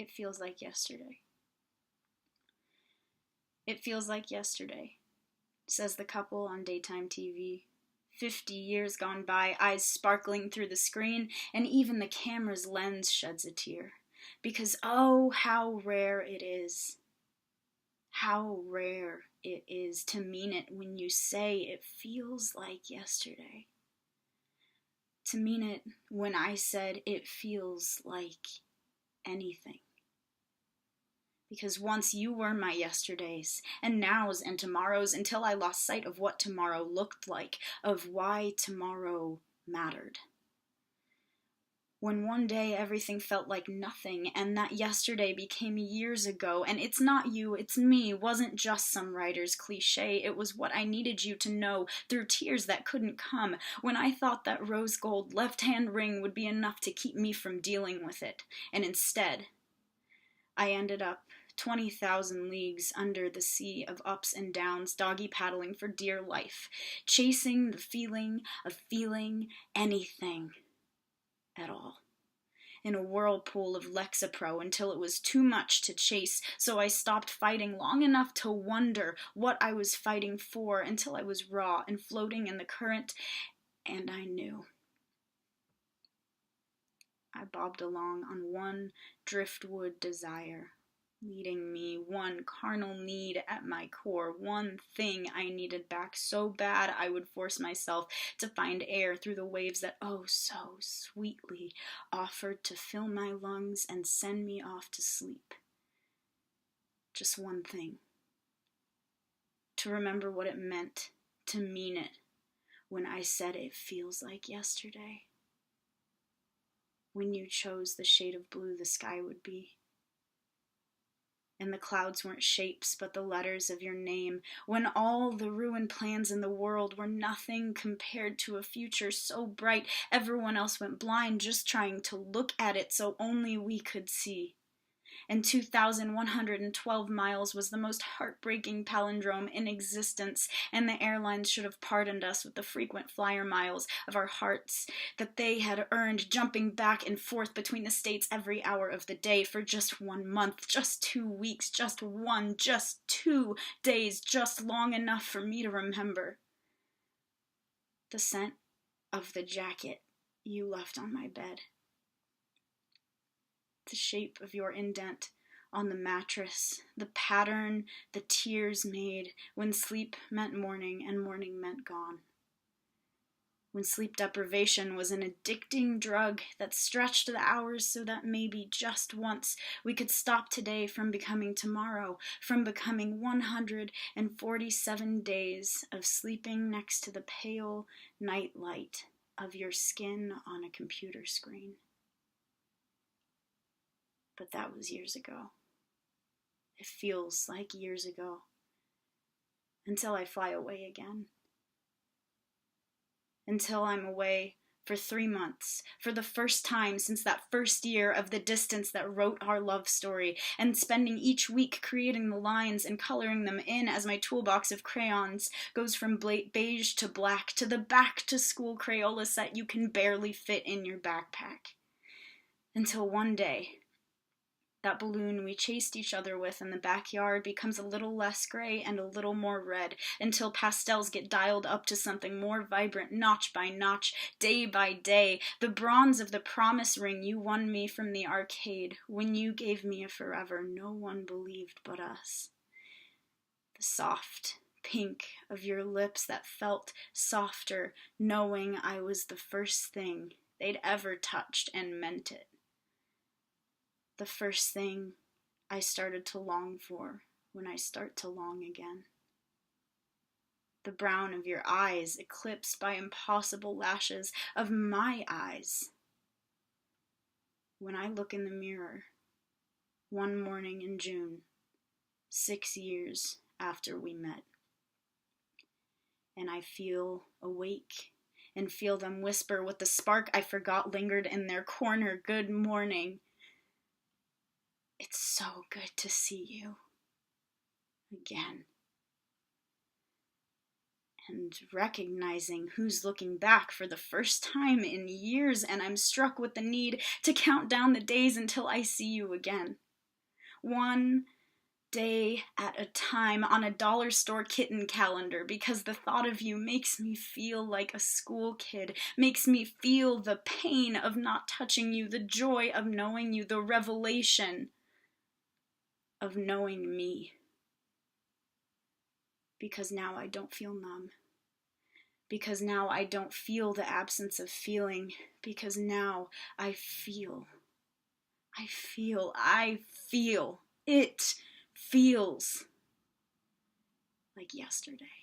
It feels like yesterday. It feels like yesterday, says the couple on daytime TV. 50 years gone by, eyes sparkling through the screen, and even the camera's lens sheds a tear. Because oh, how rare it is. How rare it is to mean it when you say it feels like yesterday. To mean it when I said it feels like anything. Because once you were my yesterdays, and nows and tomorrows, until I lost sight of what tomorrow looked like, of why tomorrow mattered. When one day everything felt like nothing, and that yesterday became years ago, and it's not you, it's me, wasn't just some writer's cliche, it was what I needed you to know through tears that couldn't come, when I thought that rose gold left-hand ring would be enough to keep me from dealing with it, and instead, I ended up 20,000 leagues under the sea of ups and downs, doggy paddling for dear life, chasing the feeling of feeling anything at all. In a whirlpool of Lexapro until it was too much to chase, so I stopped fighting long enough to wonder what I was fighting for until I was raw and floating in the current, and I knew. I bobbed along on one driftwood desire, leading me, one carnal need at my core, one thing I needed back so bad I would force myself to find air through the waves that oh so sweetly offered to fill my lungs and send me off to sleep. Just one thing. To remember what it meant, to mean it, when I said it feels like yesterday. When you chose the shade of blue the sky would be. And the clouds weren't shapes but the letters of your name, when all the ruined plans in the world were nothing compared to a future so bright everyone else went blind just trying to look at it so only we could see. And 2,112 miles was the most heartbreaking palindrome in existence, and the airlines should have pardoned us with the frequent flyer miles of our hearts that they had earned jumping back and forth between the states every hour of the day for just 1 month, just 2 weeks, just 2 days, just long enough for me to remember. The scent of the jacket you left on my bed. The shape of your indent on the mattress, the pattern the tears made when sleep meant morning and morning meant gone. When sleep deprivation was an addicting drug that stretched the hours so that maybe just once we could stop today from becoming tomorrow, from becoming 147 days of sleeping next to the pale night light of your skin on a computer screen. But that was years ago. It feels like years ago. Until I fly away again. Until I'm away for 3 months, for the first time since that first year of the distance that wrote our love story, and spending each week creating the lines and coloring them in as my toolbox of crayons goes from beige to black to the back-to-school Crayola set you can barely fit in your backpack. Until one day, that balloon we chased each other with in the backyard becomes a little less gray and a little more red, until pastels get dialed up to something more vibrant, notch by notch, day by day, the bronze of the promise ring you won me from the arcade, when you gave me a forever no one believed but us. The soft pink of your lips that felt softer, knowing I was the first thing they'd ever touched and meant it. The first thing I started to long for when I start to long again. The brown of your eyes eclipsed by impossible lashes of my eyes. When I look in the mirror, one morning in June, 6 years after we met, and I feel awake and feel them whisper with the spark I forgot lingered in their corner, good morning. It's so good to see you again. And recognizing who's looking back for the first time in years, and I'm struck with the need to count down the days until I see you again. One day at a time on a dollar store kitten calendar, because the thought of you makes me feel like a school kid, makes me feel the pain of not touching you, the joy of knowing you, the revelation of knowing me. Because now I don't feel numb. Because now I don't feel the absence of feeling. Because now I feel. It feels like yesterday.